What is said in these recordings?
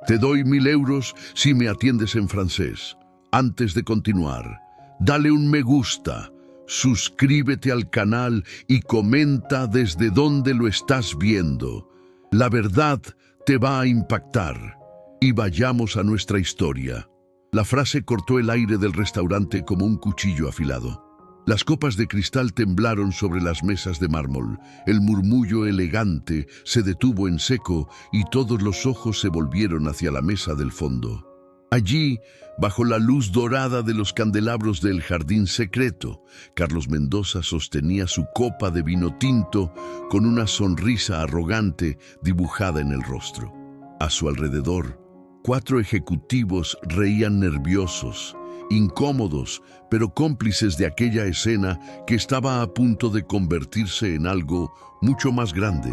Te doy 1000 € si me atiendes en francés. Antes de continuar, dale un me gusta, suscríbete al canal y comenta desde dónde lo estás viendo. La verdad te va a impactar. Y vayamos a nuestra historia. La frase cortó el aire del restaurante como un cuchillo afilado. Las copas de cristal temblaron sobre las mesas de mármol. El murmullo elegante se detuvo en seco y todos los ojos se volvieron hacia la mesa del fondo. Allí, bajo la luz dorada de los candelabros del jardín secreto, Carlos Mendoza sostenía su copa de vino tinto con una sonrisa arrogante dibujada en el rostro. A su alrededor, 4 ejecutivos reían nerviosos, incómodos, pero cómplices de aquella escena que estaba a punto de convertirse en algo mucho más grande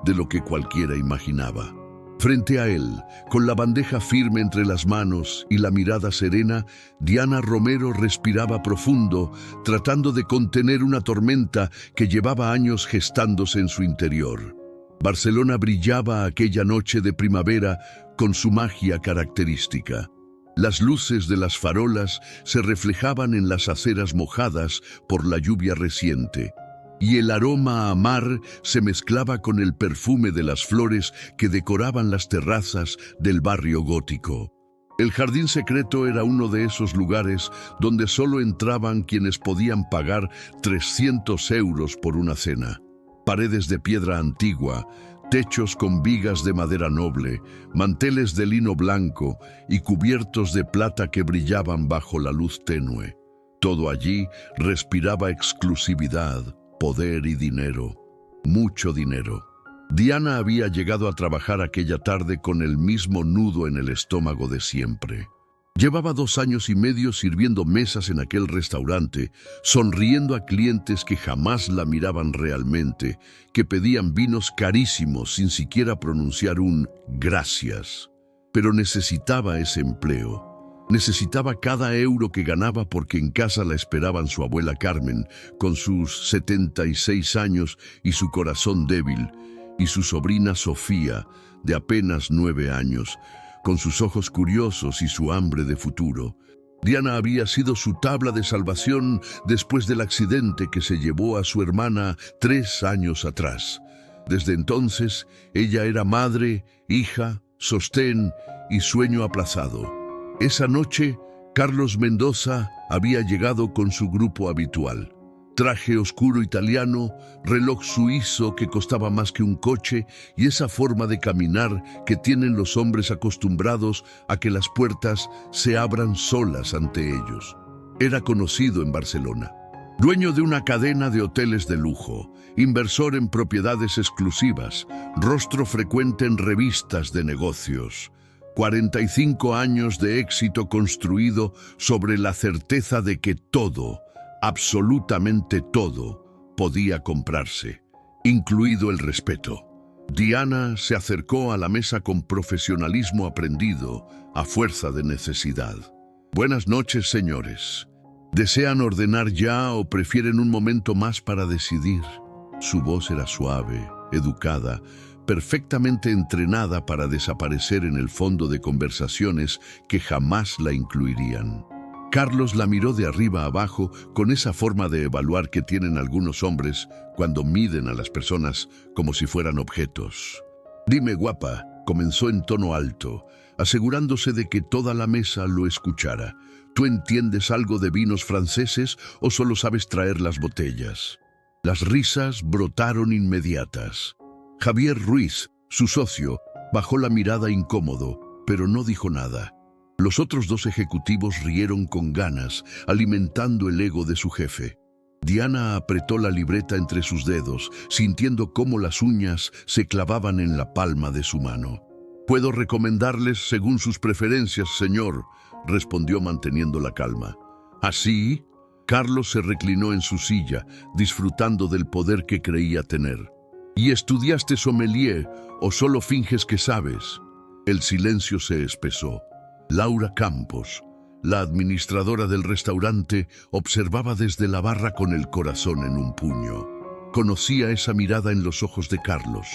de lo que cualquiera imaginaba. Frente a él, con la bandeja firme entre las manos y la mirada serena, Diana Romero respiraba profundo, tratando de contener una tormenta que llevaba años gestándose en su interior. Barcelona brillaba aquella noche de primavera con su magia característica. Las luces de las farolas se reflejaban en las aceras mojadas por la lluvia reciente, y el aroma a mar se mezclaba con el perfume de las flores que decoraban las terrazas del barrio gótico. El jardín secreto era uno de esos lugares donde solo entraban quienes podían pagar 300 € por una cena. Paredes de piedra antigua, techos con vigas de madera noble, manteles de lino blanco y cubiertos de plata que brillaban bajo la luz tenue. Todo allí respiraba exclusividad, poder y dinero. Mucho dinero. Diana había llegado a trabajar aquella tarde con el mismo nudo en el estómago de siempre. Llevaba 2 años y medio sirviendo mesas en aquel restaurante, sonriendo a clientes que jamás la miraban realmente, que pedían vinos carísimos sin siquiera pronunciar un gracias. Pero necesitaba ese empleo. Necesitaba cada euro que ganaba porque en casa la esperaban su abuela Carmen, con sus 76 años y su corazón débil, y su sobrina Sofía, de apenas 9 años, con sus ojos curiosos y su hambre de futuro. Diana había sido su tabla de salvación después del accidente que se llevó a su hermana 3 años atrás. Desde entonces, ella era madre, hija, sostén y sueño aplazado. Esa noche, Carlos Mendoza había llegado con su grupo habitual. Traje oscuro italiano, reloj suizo que costaba más que un coche y esa forma de caminar que tienen los hombres acostumbrados a que las puertas se abran solas ante ellos. Era conocido en Barcelona. Dueño de una cadena de hoteles de lujo, inversor en propiedades exclusivas, rostro frecuente en revistas de negocios. 45 años de éxito construido sobre la certeza de que todo, absolutamente todo, podía comprarse, incluido el respeto. Diana se acercó a la mesa con profesionalismo aprendido a fuerza de necesidad. Buenas noches, señores. ¿Desean ordenar ya o prefieren un momento más para decidir? Su voz era suave, educada, perfectamente entrenada para desaparecer en el fondo de conversaciones que jamás la incluirían. Carlos la miró de arriba a abajo con esa forma de evaluar que tienen algunos hombres cuando miden a las personas como si fueran objetos. «Dime, guapa», comenzó en tono alto, asegurándose de que toda la mesa lo escuchara. «¿Tú entiendes algo de vinos franceses o solo sabes traer las botellas?» Las risas brotaron inmediatas. Javier Ruiz, su socio, bajó la mirada incómodo, pero no dijo nada. Los otros 2 ejecutivos rieron con ganas, alimentando el ego de su jefe. Diana apretó la libreta entre sus dedos, sintiendo cómo las uñas se clavaban en la palma de su mano. «Puedo recomendarles según sus preferencias, señor», respondió manteniendo la calma. «¿Así?» Carlos se reclinó en su silla, disfrutando del poder que creía tener. «¿Y estudiaste sommelier o solo finges que sabes?» El silencio se espesó. Laura Campos, la administradora del restaurante, observaba desde la barra con el corazón en un puño. Conocía esa mirada en los ojos de Carlos.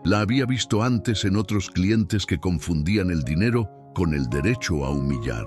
La había visto antes en otros clientes que confundían el dinero con el derecho a humillar.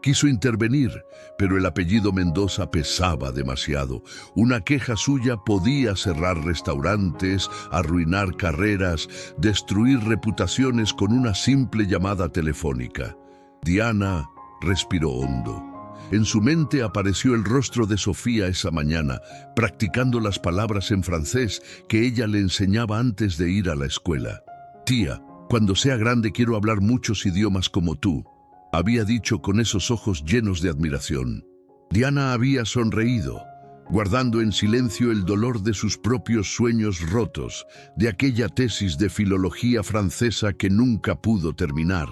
Quiso intervenir, pero el apellido Mendoza pesaba demasiado. Una queja suya podía cerrar restaurantes, arruinar carreras, destruir reputaciones con una simple llamada telefónica. Diana respiró hondo. En su mente apareció el rostro de Sofía esa mañana, practicando las palabras en francés que ella le enseñaba antes de ir a la escuela. «Tía, cuando sea grande quiero hablar muchos idiomas como tú», había dicho con esos ojos llenos de admiración. Diana había sonreído, guardando en silencio el dolor de sus propios sueños rotos, de aquella tesis de filología francesa que nunca pudo terminar,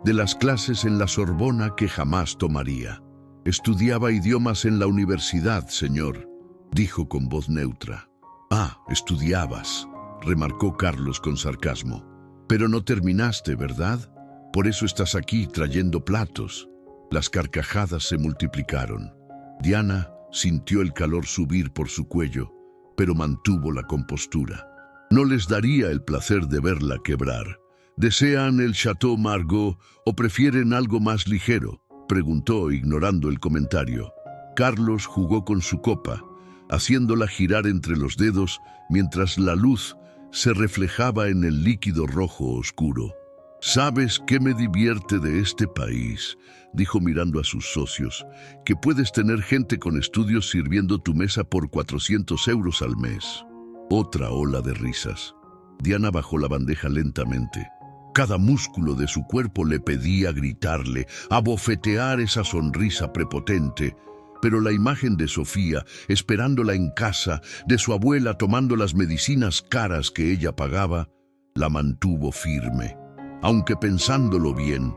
de las clases en la Sorbona que jamás tomaría. «Estudiaba idiomas en la universidad, señor», dijo con voz neutra. «Ah, estudiabas», remarcó Carlos con sarcasmo. «Pero no terminaste, ¿verdad? Por eso estás aquí trayendo platos». Las carcajadas se multiplicaron. Diana sintió el calor subir por su cuello, pero mantuvo la compostura. No les daría el placer de verla quebrar. «¿Desean el Chateau Margaux o prefieren algo más ligero?», preguntó, ignorando el comentario. Carlos jugó con su copa, haciéndola girar entre los dedos mientras la luz se reflejaba en el líquido rojo oscuro. «¿Sabes qué me divierte de este país?», dijo mirando a sus socios, «que puedes tener gente con estudios sirviendo tu mesa por 400 euros al mes». Otra ola de risas. Diana bajó la bandeja lentamente. Cada músculo de su cuerpo le pedía gritarle, abofetear esa sonrisa prepotente, pero la imagen de Sofía, esperándola en casa, de su abuela tomando las medicinas caras que ella pagaba, la mantuvo firme. Aunque pensándolo bien,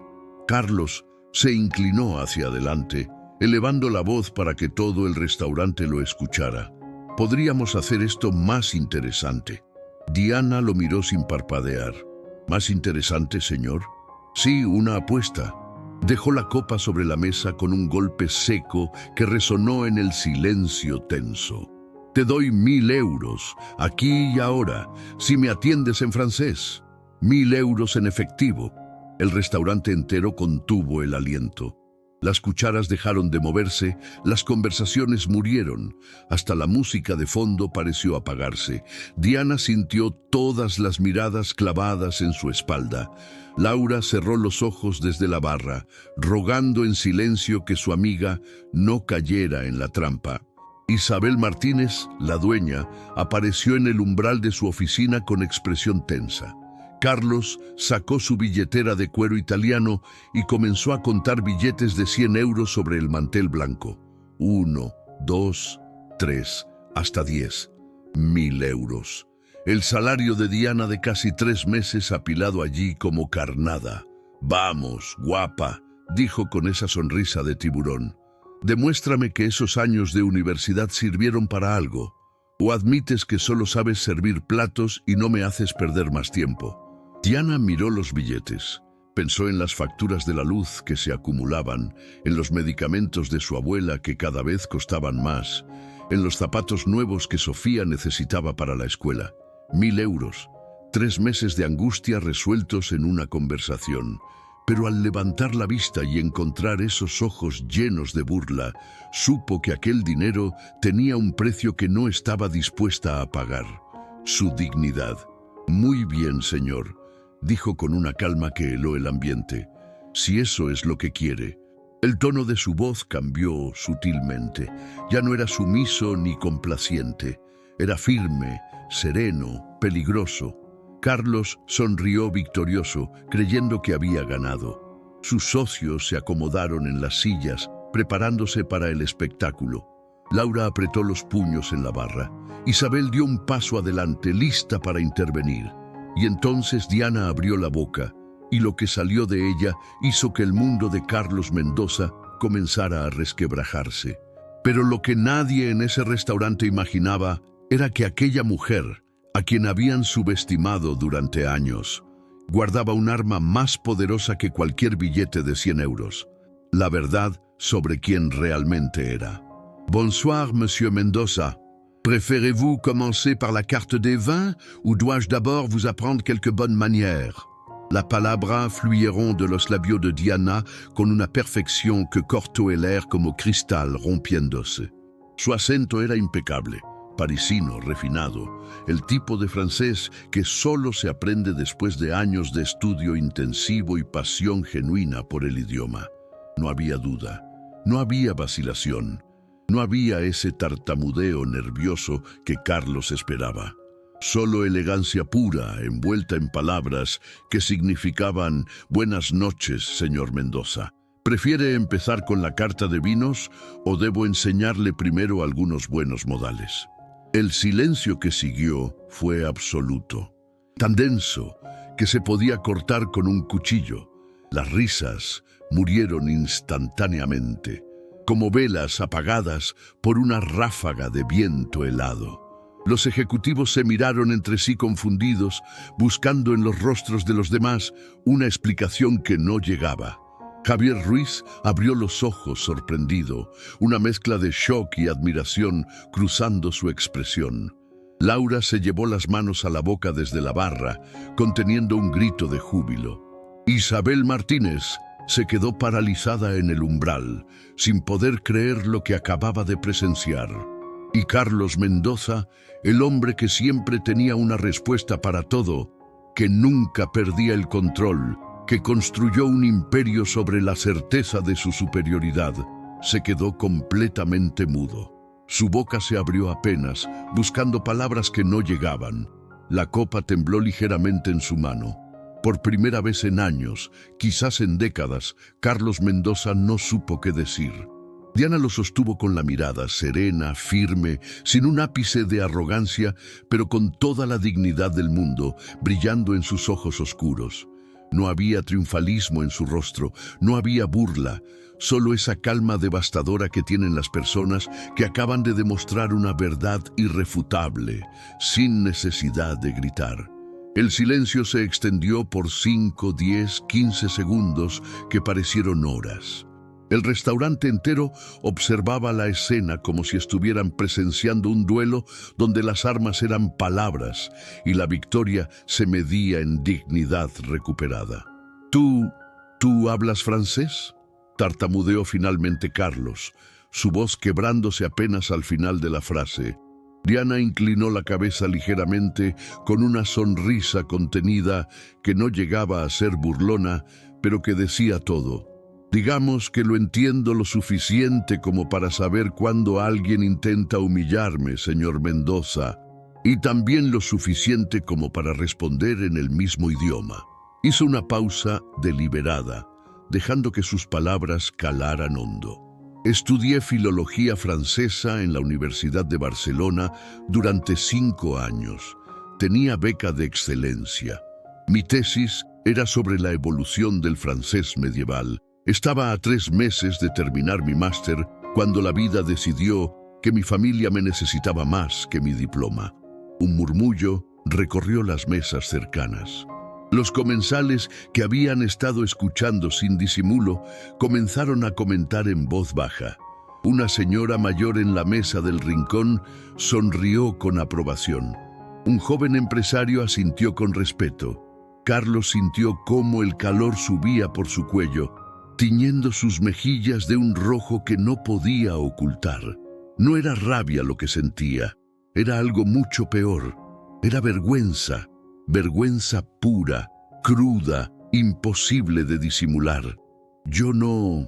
Carlos se inclinó hacia adelante, elevando la voz para que todo el restaurante lo escuchara. «Podríamos hacer esto más interesante». Diana lo miró sin parpadear. «¿Más interesante, señor?» «Sí, una apuesta». Dejó la copa sobre la mesa con un golpe seco que resonó en el silencio tenso. «Te doy 1000 euros, aquí y ahora, si me atiendes en francés». 1000 euros en efectivo. El restaurante entero contuvo el aliento. Las cucharas dejaron de moverse, las conversaciones murieron, hasta la música de fondo pareció apagarse. Diana sintió todas las miradas clavadas en su espalda. Laura cerró los ojos desde la barra, rogando en silencio que su amiga no cayera en la trampa. Isabel Martínez, la dueña, apareció en el umbral de su oficina con expresión tensa. Carlos sacó su billetera de cuero italiano y comenzó a contar billetes de 100 euros sobre el mantel blanco. 1, 2, 3, hasta 10. 1000 euros. El salario de Diana de casi 3 meses apilado allí como carnada. «Vamos, guapa», dijo con esa sonrisa de tiburón. «Demuéstrame que esos años de universidad sirvieron para algo. O admites que solo sabes servir platos y no me haces perder más tiempo». Diana miró los billetes. Pensó en las facturas de la luz que se acumulaban, en los medicamentos de su abuela que cada vez costaban más, en los zapatos nuevos que Sofía necesitaba para la escuela. 1000 euros. 3 meses de angustia resueltos en una conversación. Pero al levantar la vista y encontrar esos ojos llenos de burla, supo que aquel dinero tenía un precio que no estaba dispuesta a pagar. Su dignidad. «Muy bien, señor», dijo con una calma que heló el ambiente. «Si eso es lo que quiere». El tono de su voz cambió sutilmente. Ya no era sumiso ni complaciente. Era firme, sereno, peligroso. Carlos sonrió victorioso, creyendo que había ganado. Sus socios se acomodaron en las sillas, preparándose para el espectáculo. Laura apretó los puños en la barra. Isabel dio un paso adelante, lista para intervenir. Y entonces Diana abrió la boca, y lo que salió de ella hizo que el mundo de Carlos Mendoza comenzara a resquebrajarse. Pero lo que nadie en ese restaurante imaginaba era que aquella mujer, a quien habían subestimado durante años, guardaba un arma más poderosa que cualquier billete de 100 euros. La verdad sobre quién realmente era. «Bonsoir, Monsieur Mendoza», Préférez-vous commencer par la carte des vins ou dois-je d'abord vous apprendre quelques bonnes manières? Las palabras fluyeron de los labios de Diana con una perfección que cortó el aire como cristal rompiéndose. Su acento era impecable, parisino, refinado, el tipo de francés que solo se aprende después de años de estudio intensivo y pasión genuina por el idioma. No había duda, no había vacilación, no había ese tartamudeo nervioso que Carlos esperaba. Solo elegancia pura, envuelta en palabras que significaban «Buenas noches, señor Mendoza». ¿Prefiere empezar con la carta de vinos o debo enseñarle primero algunos buenos modales? El silencio que siguió fue absoluto, tan denso que se podía cortar con un cuchillo. Las risas murieron instantáneamente, como velas apagadas por una ráfaga de viento helado. Los ejecutivos se miraron entre sí confundidos, buscando en los rostros de los demás una explicación que no llegaba. Javier Ruiz abrió los ojos sorprendido, una mezcla de shock y admiración cruzando su expresión. Laura se llevó las manos a la boca desde la barra, conteniendo un grito de júbilo. Isabel Martínez se quedó paralizada en el umbral, sin poder creer lo que acababa de presenciar. Y Carlos Mendoza, el hombre que siempre tenía una respuesta para todo, que nunca perdía el control, que construyó un imperio sobre la certeza de su superioridad, se quedó completamente mudo. Su boca se abrió apenas, buscando palabras que no llegaban. La copa tembló ligeramente en su mano. Por primera vez en años, quizás en décadas, Carlos Mendoza no supo qué decir. Diana lo sostuvo con la mirada, serena, firme, sin un ápice de arrogancia, pero con toda la dignidad del mundo, brillando en sus ojos oscuros. No había triunfalismo en su rostro, no había burla, solo esa calma devastadora que tienen las personas que acaban de demostrar una verdad irrefutable, sin necesidad de gritar. El silencio se extendió por 5, 10, 15 segundos que parecieron horas. El restaurante entero observaba la escena como si estuvieran presenciando un duelo donde las armas eran palabras y la victoria se medía en dignidad recuperada. ¿Tú hablas francés?, tartamudeó finalmente Carlos, su voz quebrándose apenas al final de la frase. Diana inclinó la cabeza ligeramente con una sonrisa contenida que no llegaba a ser burlona, pero que decía todo. Digamos que lo entiendo lo suficiente como para saber cuándo alguien intenta humillarme, señor Mendoza, y también lo suficiente como para responder en el mismo idioma. Hizo una pausa deliberada, dejando que sus palabras calaran hondo. Estudié filología francesa en la Universidad de Barcelona durante 5 años. Tenía beca de excelencia. Mi tesis era sobre la evolución del francés medieval. Estaba a 3 meses de terminar mi máster cuando la vida decidió que mi familia me necesitaba más que mi diploma. Un murmullo recorrió las mesas cercanas. Los comensales que habían estado escuchando sin disimulo comenzaron a comentar en voz baja. Una señora mayor en la mesa del rincón sonrió con aprobación. Un joven empresario asintió con respeto. Carlos sintió cómo el calor subía por su cuello, tiñendo sus mejillas de un rojo que no podía ocultar. No era rabia lo que sentía, era algo mucho peor. Era vergüenza, vergüenza pura, cruda, imposible de disimular. Yo no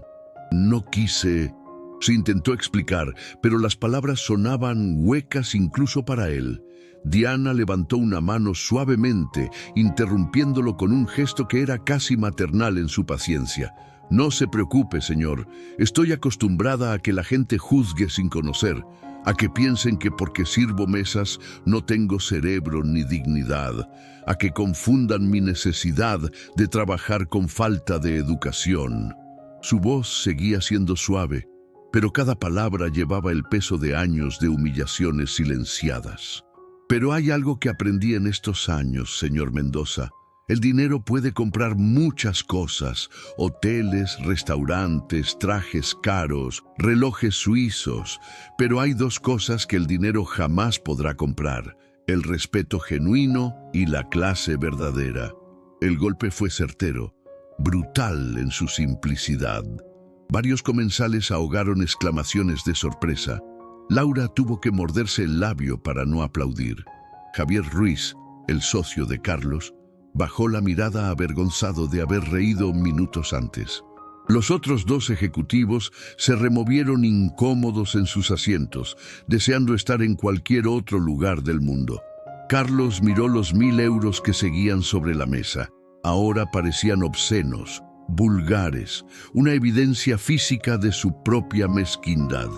quise. Se intentó explicar, pero las palabras sonaban huecas incluso para él. Diana levantó una mano suavemente, interrumpiéndolo con un gesto que era casi maternal en su paciencia. No se preocupe, señor. Estoy acostumbrada a que la gente juzgue sin conocer, a que piensen que porque sirvo mesas no tengo cerebro ni dignidad, a que confundan mi necesidad de trabajar con falta de educación. Su voz seguía siendo suave, pero cada palabra llevaba el peso de años de humillaciones silenciadas. Pero hay algo que aprendí en estos años, señor Mendoza. El dinero puede comprar muchas cosas: hoteles, restaurantes, trajes caros, relojes suizos, pero hay dos cosas que el dinero jamás podrá comprar: el respeto genuino y la clase verdadera. El golpe fue certero, brutal en su simplicidad. Varios comensales ahogaron exclamaciones de sorpresa. Laura tuvo que morderse el labio para no aplaudir. Javier Ruiz, el socio de Carlos, bajó la mirada avergonzado de haber reído minutos antes. Los otros dos ejecutivos se removieron incómodos en sus asientos, deseando estar en cualquier otro lugar del mundo. Carlos miró los 1.000 euros que seguían sobre la mesa. Ahora parecían obscenos, vulgares, una evidencia física de su propia mezquindad.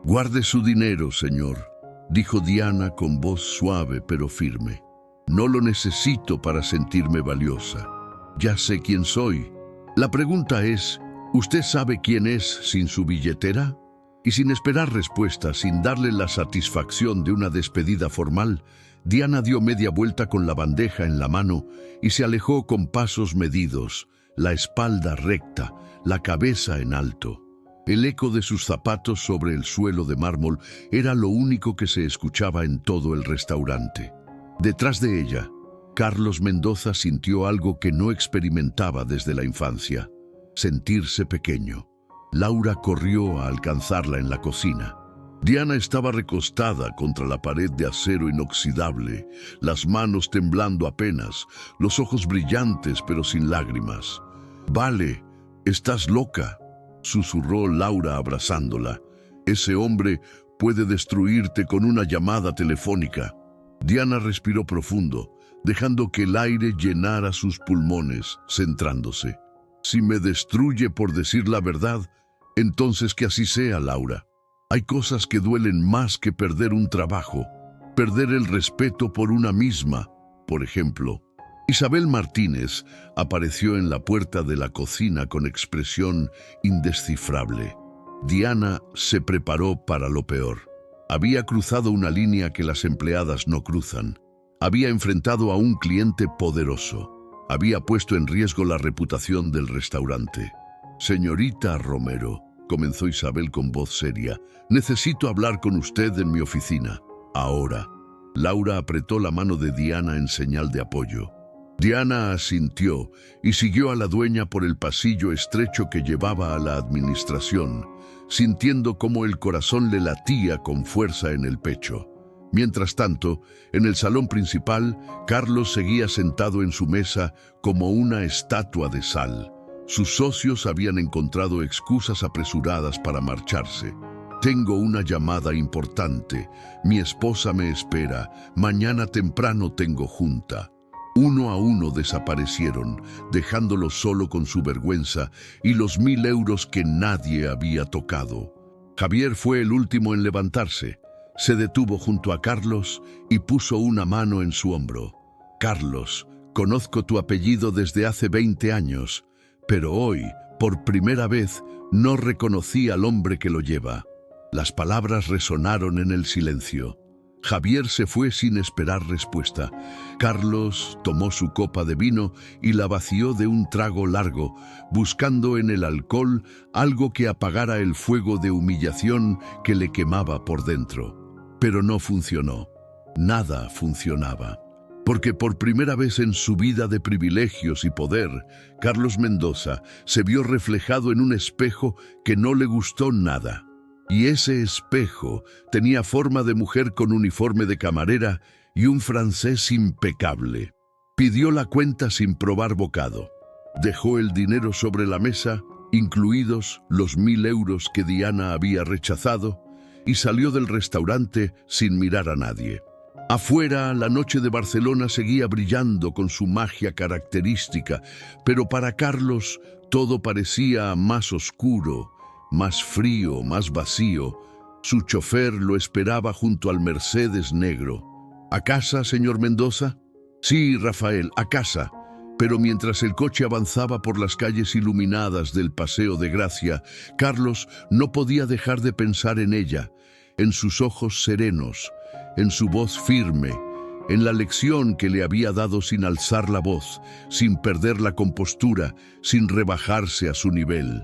«Guarde su dinero, señor», dijo Diana con voz suave pero firme. «No lo necesito para sentirme valiosa. Ya sé quién soy. La pregunta es, ¿usted sabe quién es sin su billetera?» Y sin esperar respuesta, sin darle la satisfacción de una despedida formal, Diana dio media vuelta con la bandeja en la mano y se alejó con pasos medidos, la espalda recta, la cabeza en alto. El eco de sus zapatos sobre el suelo de mármol era lo único que se escuchaba en todo el restaurante. Detrás de ella, Carlos Mendoza sintió algo que no experimentaba desde la infancia: sentirse pequeño. Laura corrió a alcanzarla en la cocina. Diana estaba recostada contra la pared de acero inoxidable, las manos temblando apenas, los ojos brillantes pero sin lágrimas. «Vale, estás loca», susurró Laura abrazándola. «Ese hombre puede destruirte con una llamada telefónica». Diana respiró profundo, dejando que el aire llenara sus pulmones, centrándose. «Si me destruye por decir la verdad, entonces que así sea, Laura. Hay cosas que duelen más que perder un trabajo, perder el respeto por una misma, por ejemplo». Isabel Martínez apareció en la puerta de la cocina con expresión indescifrable. Diana se preparó para lo peor. Había cruzado una línea que las empleadas no cruzan. Había enfrentado a un cliente poderoso. Había puesto en riesgo la reputación del restaurante. «Señorita Romero», comenzó Isabel con voz seria, «necesito hablar con usted en mi oficina. Ahora». Laura apretó la mano de Diana en señal de apoyo. Diana asintió y siguió a la dueña por el pasillo estrecho que llevaba a la administración, sintiendo cómo el corazón le latía con fuerza en el pecho. Mientras tanto, en el salón principal, Carlos seguía sentado en su mesa como una estatua de sal. Sus socios habían encontrado excusas apresuradas para marcharse. «Tengo una llamada importante. Mi esposa me espera. Mañana temprano tengo junta». Uno a uno desaparecieron, dejándolo solo con su vergüenza y los 1.000 euros que nadie había tocado. Javier fue el último en levantarse. Se detuvo junto a Carlos y puso una mano en su hombro. «Carlos, conozco tu apellido desde hace 20 años, pero hoy, por primera vez, no reconocí al hombre que lo lleva». Las palabras resonaron en el silencio. Javier se fue sin esperar respuesta. Carlos tomó su copa de vino y la vació de un trago largo, buscando en el alcohol algo que apagara el fuego de humillación que le quemaba por dentro. Pero no funcionó. Nada funcionaba. Porque por primera vez en su vida de privilegios y poder, Carlos Mendoza se vio reflejado en un espejo que no le gustó nada. Y ese espejo tenía forma de mujer con uniforme de camarera y un francés impecable. Pidió la cuenta sin probar bocado. Dejó el dinero sobre la mesa, incluidos los 1.000 euros que Diana había rechazado, y salió del restaurante sin mirar a nadie. Afuera, la noche de Barcelona seguía brillando con su magia característica, pero para Carlos todo parecía más oscuro, más frío, más vacío. Su chofer lo esperaba junto al Mercedes negro. «¿A casa, señor Mendoza?» «Sí, Rafael, a casa». Pero mientras el coche avanzaba por las calles iluminadas del Paseo de Gracia, Carlos no podía dejar de pensar en ella, en sus ojos serenos, en su voz firme, en la lección que le había dado sin alzar la voz, sin perder la compostura, sin rebajarse a su nivel.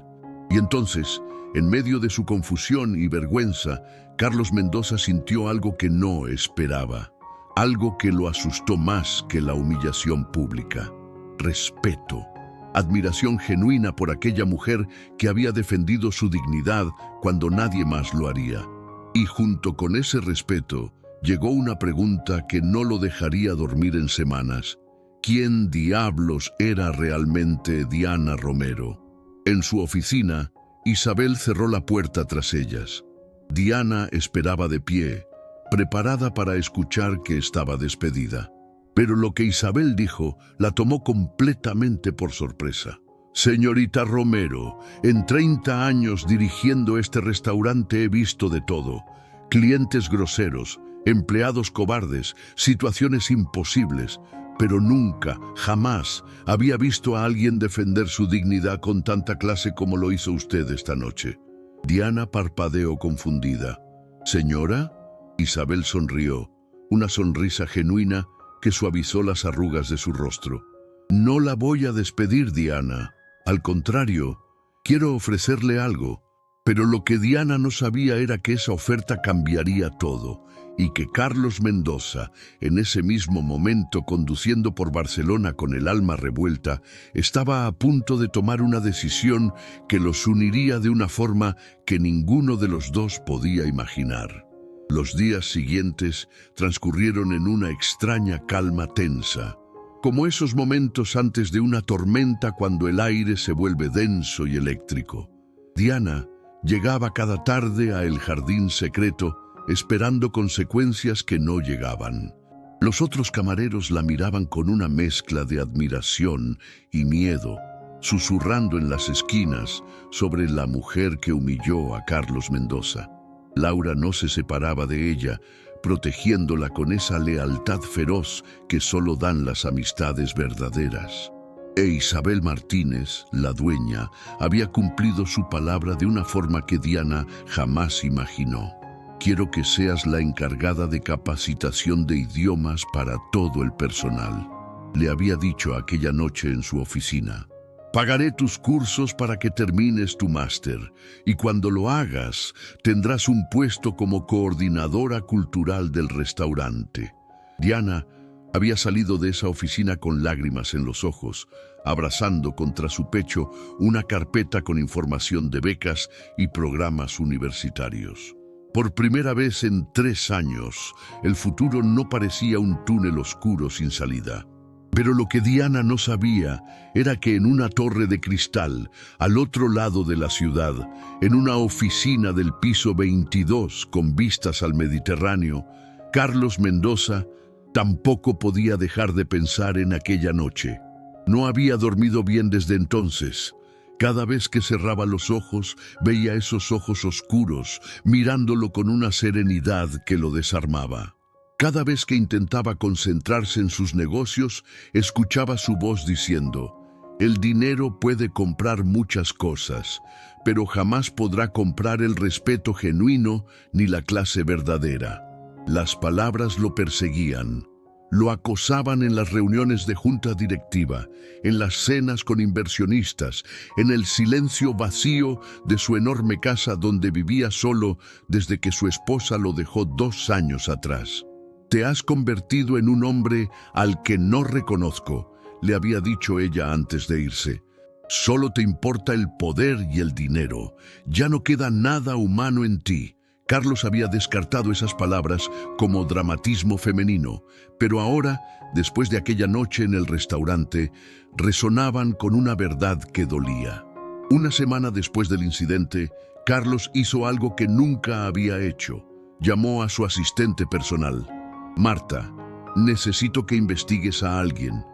Y entonces, en medio de su confusión y vergüenza, Carlos Mendoza sintió algo que no esperaba, algo que lo asustó más que la humillación pública: respeto, admiración genuina por aquella mujer que había defendido su dignidad cuando nadie más lo haría. Y junto con ese respeto, llegó una pregunta que no lo dejaría dormir en semanas: ¿quién diablos era realmente Diana Romero? En su oficina, Isabel cerró la puerta tras ellas. Diana esperaba de pie, preparada para escuchar que estaba despedida. Pero lo que Isabel dijo la tomó completamente por sorpresa. Señorita Romero, en 30 años dirigiendo este restaurante he visto de todo: clientes groseros, empleados cobardes, situaciones imposibles, pero nunca, jamás, había visto a alguien defender su dignidad con tanta clase como lo hizo usted esta noche. Diana parpadeó confundida. ¿Señora? Isabel sonrió, una sonrisa genuina que suavizó las arrugas de su rostro. No la voy a despedir, Diana. Al contrario, quiero ofrecerle algo. Pero lo que Diana no sabía era que esa oferta cambiaría todo, y que Carlos Mendoza, en ese mismo momento conduciendo por Barcelona con el alma revuelta, estaba a punto de tomar una decisión que los uniría de una forma que ninguno de los dos podía imaginar. Los días siguientes transcurrieron en una extraña calma tensa, como esos momentos antes de una tormenta cuando el aire se vuelve denso y eléctrico. Diana llegaba cada tarde a El Jardín Secreto, esperando consecuencias que no llegaban. Los otros camareros la miraban con una mezcla de admiración y miedo, susurrando en las esquinas sobre la mujer que humilló a Carlos Mendoza. Laura no se separaba de ella, protegiéndola con esa lealtad feroz que solo dan las amistades verdaderas. E Isabel Martínez, la dueña, había cumplido su palabra de una forma que Diana jamás imaginó. Quiero que seas la encargada de capacitación de idiomas para todo el personal, le había dicho aquella noche en su oficina. Pagaré tus cursos para que termines tu máster, y cuando lo hagas, tendrás un puesto como coordinadora cultural del restaurante. Diana había salido de esa oficina con lágrimas en los ojos, abrazando contra su pecho una carpeta con información de becas y programas universitarios. Por primera vez en 3 años, el futuro no parecía un túnel oscuro sin salida. Pero lo que Diana no sabía era que en una torre de cristal, al otro lado de la ciudad, en una oficina del piso 22 con vistas al Mediterráneo, Carlos Mendoza tampoco podía dejar de pensar en aquella noche. No había dormido bien desde entonces. Cada vez que cerraba los ojos, veía esos ojos oscuros, mirándolo con una serenidad que lo desarmaba. Cada vez que intentaba concentrarse en sus negocios, escuchaba su voz diciendo: el dinero puede comprar muchas cosas, pero jamás podrá comprar el respeto genuino ni la clase verdadera. Las palabras lo perseguían. Lo acosaban en las reuniones de junta directiva, en las cenas con inversionistas, en el silencio vacío de su enorme casa donde vivía solo desde que su esposa lo dejó 2 años atrás. Te has convertido en un hombre al que no reconozco, le había dicho ella antes de irse. Solo te importa el poder y el dinero. Ya no queda nada humano en ti. Carlos había descartado esas palabras como dramatismo femenino, pero ahora, después de aquella noche en el restaurante, resonaban con una verdad que dolía. Una semana después del incidente, Carlos hizo algo que nunca había hecho. Llamó a su asistente personal. Marta, necesito que investigues a alguien.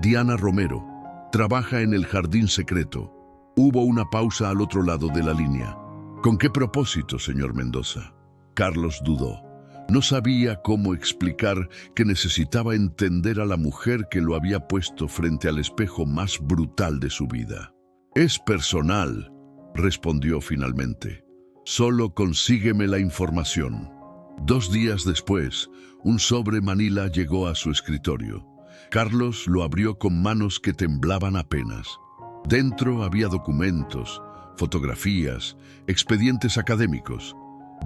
Diana Romero, trabaja en El Jardín Secreto. Hubo una pausa al otro lado de la línea. ¿Con qué propósito, señor Mendoza? Carlos dudó. No sabía cómo explicar que necesitaba entender a la mujer que lo había puesto frente al espejo más brutal de su vida. Es personal, respondió finalmente. Solo consígueme la información. 2 días después, un sobre manila llegó a su escritorio. Carlos lo abrió con manos que temblaban apenas. Dentro había documentos, fotografías, expedientes académicos.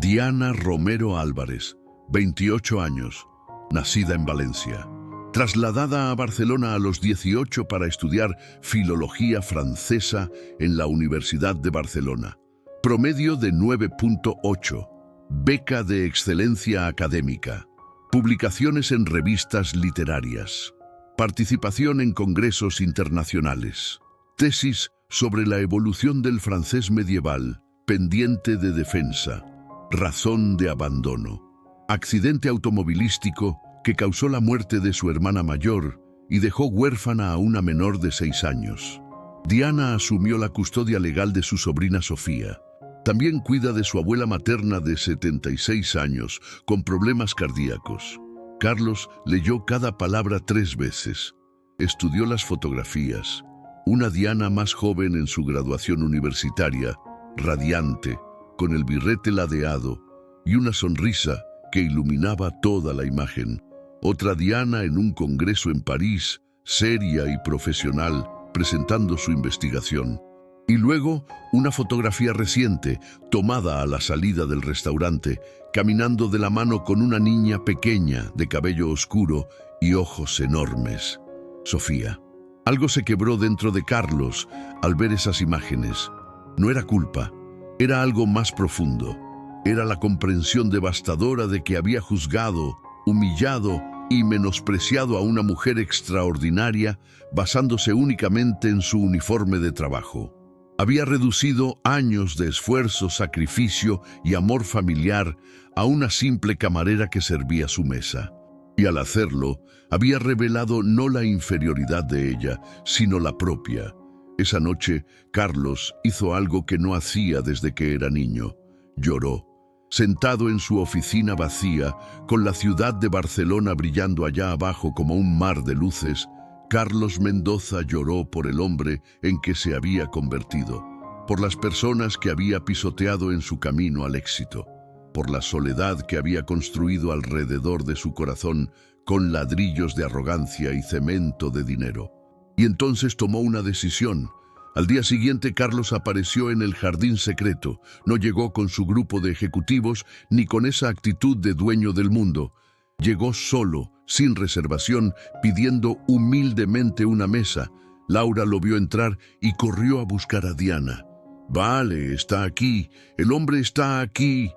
Diana Romero Álvarez, 28 años, nacida en Valencia. Trasladada a Barcelona a los 18 para estudiar filología francesa en la Universidad de Barcelona. Promedio de 9.8. Beca de excelencia académica. Publicaciones en revistas literarias. Participación en congresos internacionales. Tesis sobre la evolución del francés medieval, pendiente de defensa. Razón de abandono. Accidente automovilístico que causó la muerte de su hermana mayor y dejó huérfana a una menor de 6 años. Diana asumió la custodia legal de su sobrina Sofía. También cuida de su abuela materna de 76 años, con problemas cardíacos. Carlos leyó cada palabra 3 veces. Estudió las fotografías. Una Diana más joven en su graduación universitaria, radiante, con el birrete ladeado y una sonrisa que iluminaba toda la imagen. Otra Diana en un congreso en París, seria y profesional, presentando su investigación. Y luego, una fotografía reciente, tomada a la salida del restaurante, caminando de la mano con una niña pequeña, de cabello oscuro y ojos enormes. Sofía. Algo se quebró dentro de Carlos al ver esas imágenes. No era culpa, era algo más profundo. Era la comprensión devastadora de que había juzgado, humillado y menospreciado a una mujer extraordinaria basándose únicamente en su uniforme de trabajo. Había reducido años de esfuerzo, sacrificio y amor familiar a una simple camarera que servía su mesa. Y al hacerlo, había revelado no la inferioridad de ella, sino la propia. Esa noche, Carlos hizo algo que no hacía desde que era niño. Lloró. Sentado en su oficina vacía, con la ciudad de Barcelona brillando allá abajo como un mar de luces, Carlos Mendoza lloró por el hombre en que se había convertido, por las personas que había pisoteado en su camino al éxito, por la soledad que había construido alrededor de su corazón con ladrillos de arrogancia y cemento de dinero. Y entonces tomó una decisión. Al día siguiente, Carlos apareció en el jardín secreto. No llegó con su grupo de ejecutivos ni con esa actitud de dueño del mundo. Llegó solo, sin reservación, pidiendo humildemente una mesa. Laura lo vio entrar y corrió a buscar a Diana. «Vale, está aquí. El hombre está aquí».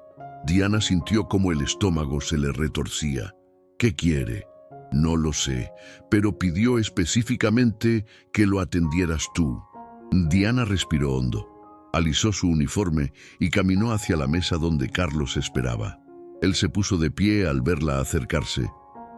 Diana sintió como el estómago se le retorcía. «¿Qué quiere?» «No lo sé, pero pidió específicamente que lo atendieras tú». Diana respiró hondo, alisó su uniforme y caminó hacia la mesa donde Carlos esperaba. Él se puso de pie al verla acercarse,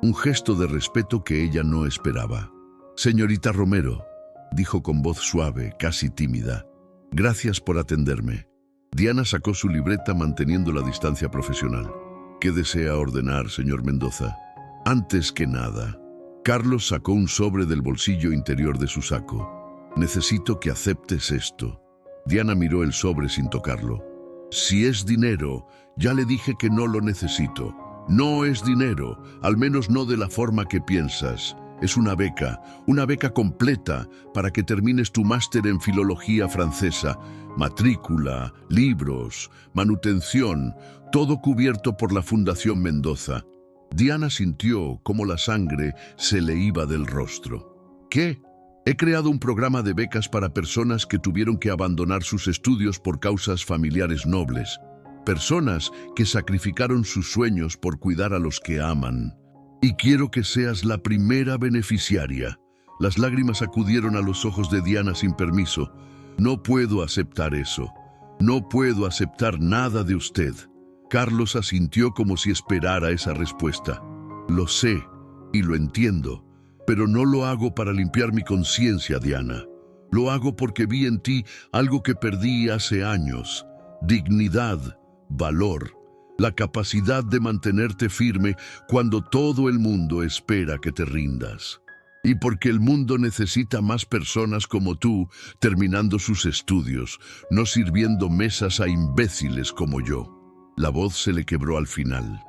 un gesto de respeto que ella no esperaba. «Señorita Romero», dijo con voz suave, casi tímida, «gracias por atenderme». Diana sacó su libreta manteniendo la distancia profesional. «¿Qué desea ordenar, señor Mendoza?» «Antes que nada». Carlos sacó un sobre del bolsillo interior de su saco. «Necesito que aceptes esto». Diana miró el sobre sin tocarlo. «Si es dinero, ya le dije que no lo necesito. No es dinero, al menos no de la forma que piensas. Es una beca completa para que termines tu máster en filología francesa. Matrícula, libros, manutención, todo cubierto por la Fundación Mendoza». Diana sintió cómo la sangre se le iba del rostro. «¿Qué?» «He creado un programa de becas para personas que tuvieron que abandonar sus estudios por causas familiares nobles. Personas que sacrificaron sus sueños por cuidar a los que aman. Y quiero que seas la primera beneficiaria». Las lágrimas acudieron a los ojos de Diana sin permiso. «No puedo aceptar eso. No puedo aceptar nada de usted». Carlos asintió como si esperara esa respuesta. «Lo sé y lo entiendo. Pero no lo hago para limpiar mi conciencia, Diana. Lo hago porque vi en ti algo que perdí hace años. Dignidad, valor, la capacidad de mantenerte firme cuando todo el mundo espera que te rindas. Y porque el mundo necesita más personas como tú terminando sus estudios, no sirviendo mesas a imbéciles como yo». La voz se le quebró al final.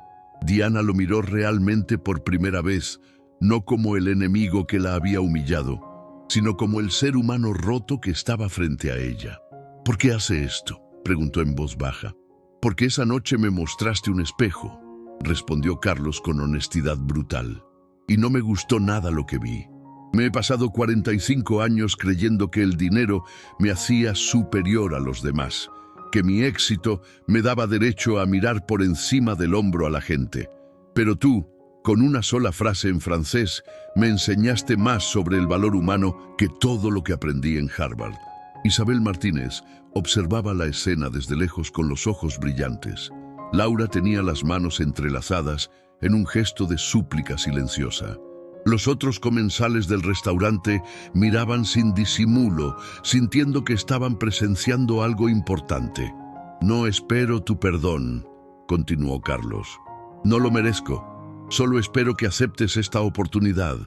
Diana lo miró realmente por primera vez, no como el enemigo que la había humillado, sino como el ser humano roto que estaba frente a ella. ¿Por qué hace esto?, preguntó en voz baja. Porque esa noche me mostraste un espejo, respondió Carlos con honestidad brutal. Y no me gustó nada lo que vi. Me he pasado 45 años creyendo que el dinero me hacía superior a los demás, que mi éxito me daba derecho a mirar por encima del hombro a la gente. Pero tú, con una sola frase en francés, me enseñaste más sobre el valor humano que todo lo que aprendí en Harvard. Isabel Martínez observaba la escena desde lejos con los ojos brillantes. Laura tenía las manos entrelazadas en un gesto de súplica silenciosa. Los otros comensales del restaurante miraban sin disimulo, sintiendo que estaban presenciando algo importante. «No espero tu perdón», continuó Carlos. «No lo merezco. Solo espero que aceptes esta oportunidad.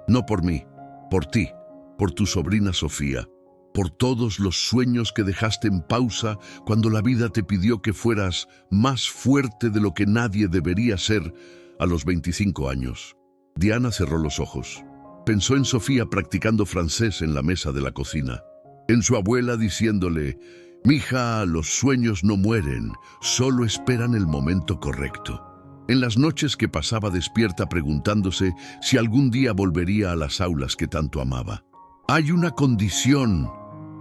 No por mí, por ti, por tu sobrina Sofía, por todos los sueños que dejaste en pausa cuando la vida te pidió que fueras más fuerte de lo que nadie debería ser a los 25 años». Diana cerró los ojos. Pensó en Sofía practicando francés en la mesa de la cocina, en su abuela diciéndole: «Mija, los sueños no mueren, solo esperan el momento correcto». En las noches que pasaba despierta preguntándose si algún día volvería a las aulas que tanto amaba. «Hay una condición»,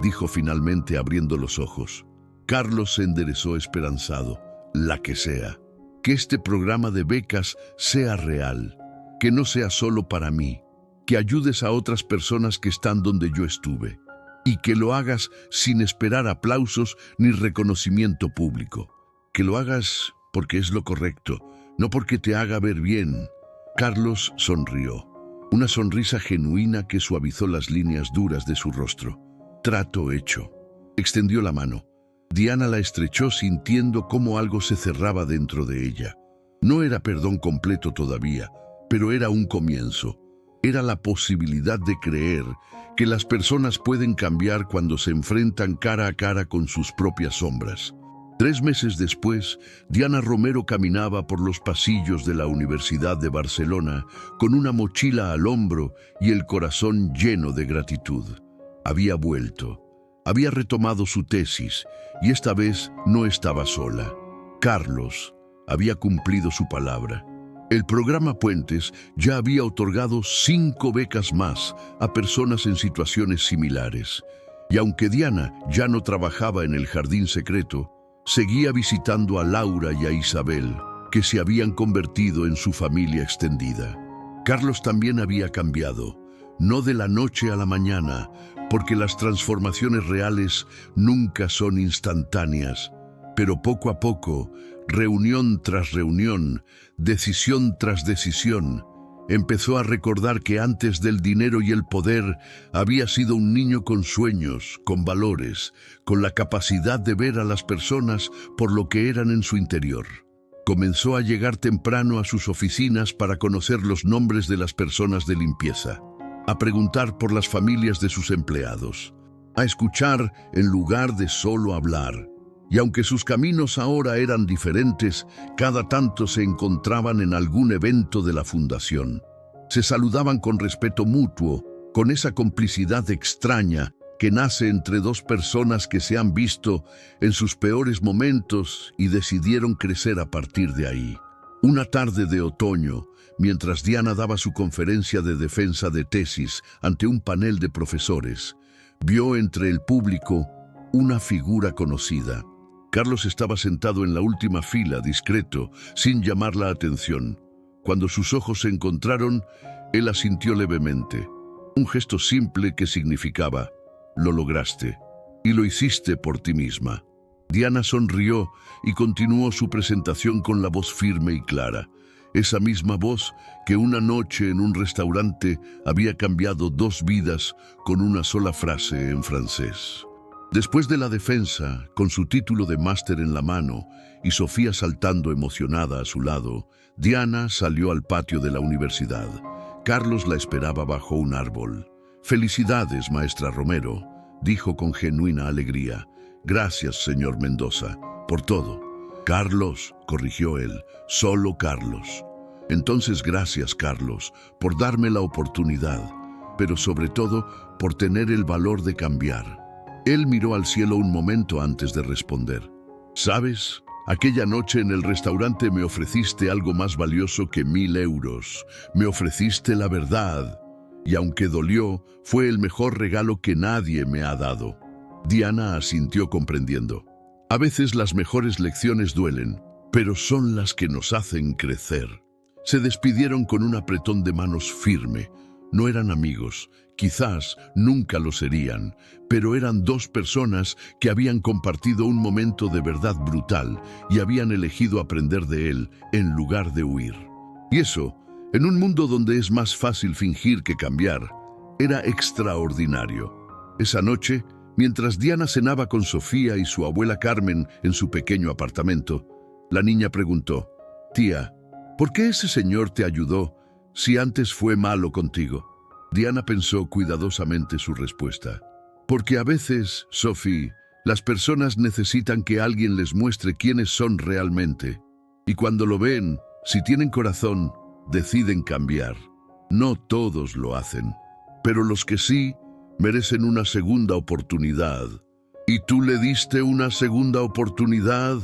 dijo finalmente abriendo los ojos. Carlos se enderezó esperanzado. «La que sea. Que este programa de becas sea real. Que no sea solo para mí. Que ayudes a otras personas que están donde yo estuve. Y que lo hagas sin esperar aplausos ni reconocimiento público. Que lo hagas porque es lo correcto, no porque te haga ver bien». Carlos sonrió. Una sonrisa genuina que suavizó las líneas duras de su rostro. Trato hecho. Extendió la mano. Diana la estrechó sintiendo cómo algo se cerraba dentro de ella. No era perdón completo todavía, pero era un comienzo. Era la posibilidad de creer que las personas pueden cambiar cuando se enfrentan cara a cara con sus propias sombras. 3 meses después, Diana Romero caminaba por los pasillos de la Universidad de Barcelona con una mochila al hombro y el corazón lleno de gratitud. Había vuelto. Había retomado su tesis y esta vez no estaba sola. Carlos había cumplido su palabra. El programa Puentes ya había otorgado 5 becas más a personas en situaciones similares. Y aunque Diana ya no trabajaba en el jardín secreto, seguía visitando a Laura y a Isabel, que se habían convertido en su familia extendida. Carlos también había cambiado, no de la noche a la mañana, porque las transformaciones reales nunca son instantáneas, pero poco a poco, reunión tras reunión, decisión tras decisión, empezó a recordar que antes del dinero y el poder había sido un niño con sueños, con valores, con la capacidad de ver a las personas por lo que eran en su interior. Comenzó a llegar temprano a sus oficinas para conocer los nombres de las personas de limpieza, a preguntar por las familias de sus empleados, a escuchar en lugar de solo hablar. Y aunque sus caminos ahora eran diferentes, cada tanto se encontraban en algún evento de la fundación. Se saludaban con respeto mutuo, con esa complicidad extraña que nace entre 2 personas que se han visto en sus peores momentos y decidieron crecer a partir de ahí. Una tarde de otoño, mientras Diana daba su conferencia de defensa de tesis ante un panel de profesores, vio entre el público una figura conocida. Carlos estaba sentado en la última fila, discreto, sin llamar la atención. Cuando sus ojos se encontraron, él asintió levemente. Un gesto simple que significaba: «Lo lograste, y lo hiciste por ti misma». Diana sonrió y continuó su presentación con la voz firme y clara. Esa misma voz que una noche en un restaurante había cambiado 2 vidas con una sola frase en francés. Después de la defensa, con su título de máster en la mano y Sofía saltando emocionada a su lado, Diana salió al patio de la universidad. Carlos la esperaba bajo un árbol. «Felicidades, maestra Romero», dijo con genuina alegría. «Gracias, señor Mendoza, por todo. Carlos, corrigió él, solo Carlos. Entonces gracias, Carlos, por darme la oportunidad, pero sobre todo por tener el valor de cambiar. Él miró al cielo un momento antes de responder. ¿Sabes? Aquella noche en el restaurante me ofreciste algo más valioso que 1000 euros. Me ofreciste la verdad. Y aunque dolió, fue el mejor regalo que nadie me ha dado. Diana asintió comprendiendo. A veces las mejores lecciones duelen, pero son las que nos hacen crecer. Se despidieron con un apretón de manos firme. No eran amigos, quizás nunca lo serían, pero eran dos personas que habían compartido un momento de verdad brutal y habían elegido aprender de él en lugar de huir. Y eso, en un mundo donde es más fácil fingir que cambiar, era extraordinario. Esa noche, mientras Diana cenaba con Sofía y su abuela Carmen en su pequeño apartamento, la niña preguntó, «Tía, ¿por qué ese señor te ayudó si antes fue malo contigo?» Diana pensó cuidadosamente su respuesta. «Porque a veces, Sophie, las personas necesitan que alguien les muestre quiénes son realmente. Y cuando lo ven, si tienen corazón, deciden cambiar. No todos lo hacen, pero los que sí, merecen una segunda oportunidad». «¿Y tú le diste una segunda oportunidad?»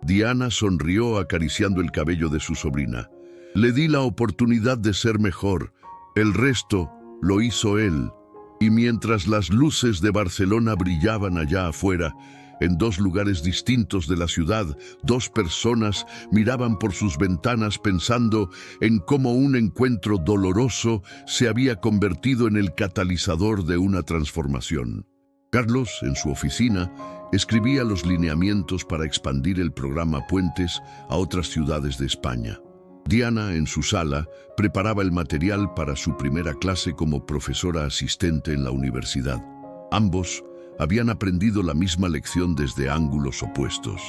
Diana sonrió acariciando el cabello de su sobrina. «Le di la oportunidad de ser mejor. El resto lo hizo él». Y mientras las luces de Barcelona brillaban allá afuera, en dos lugares distintos de la ciudad, dos personas miraban por sus ventanas pensando en cómo un encuentro doloroso se había convertido en el catalizador de una transformación. Carlos, en su oficina, escribía los lineamientos para expandir el programa Puentes a otras ciudades de España. Diana, en su sala, preparaba el material para su primera clase como profesora asistente en la universidad. Ambos habían aprendido la misma lección desde ángulos opuestos,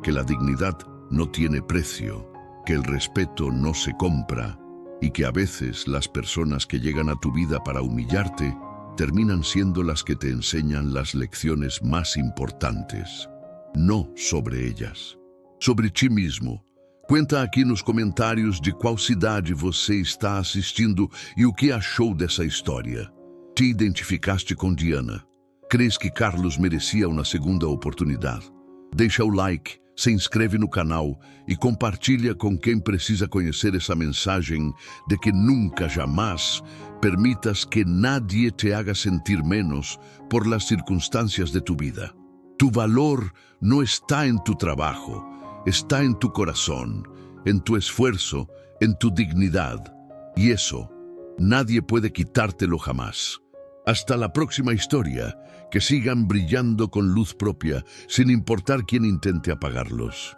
que la dignidad no tiene precio, que el respeto no se compra y que a veces las personas que llegan a tu vida para humillarte terminan siendo las que te enseñan las lecciones más importantes. No sobre ellas, sobre ti mismo. Cuenta aqui nos comentários de qual cidade você está assistindo e o que achou dessa história. Te identificaste com Diana? Crees que Carlos merecia uma segunda oportunidade? Deixa o like, se inscreve no canal e compartilha com quem precisa conhecer essa mensagem de que nunca, jamais permitas que nadie te haga sentir menos por las circunstancias de tu vida. Tu valor no está en tu trabajo, está en tu corazón, en tu esfuerzo, en tu dignidad. Y eso, nadie puede quitártelo jamás. Hasta la próxima historia, que sigan brillando con luz propia, sin importar quién intente apagarlos.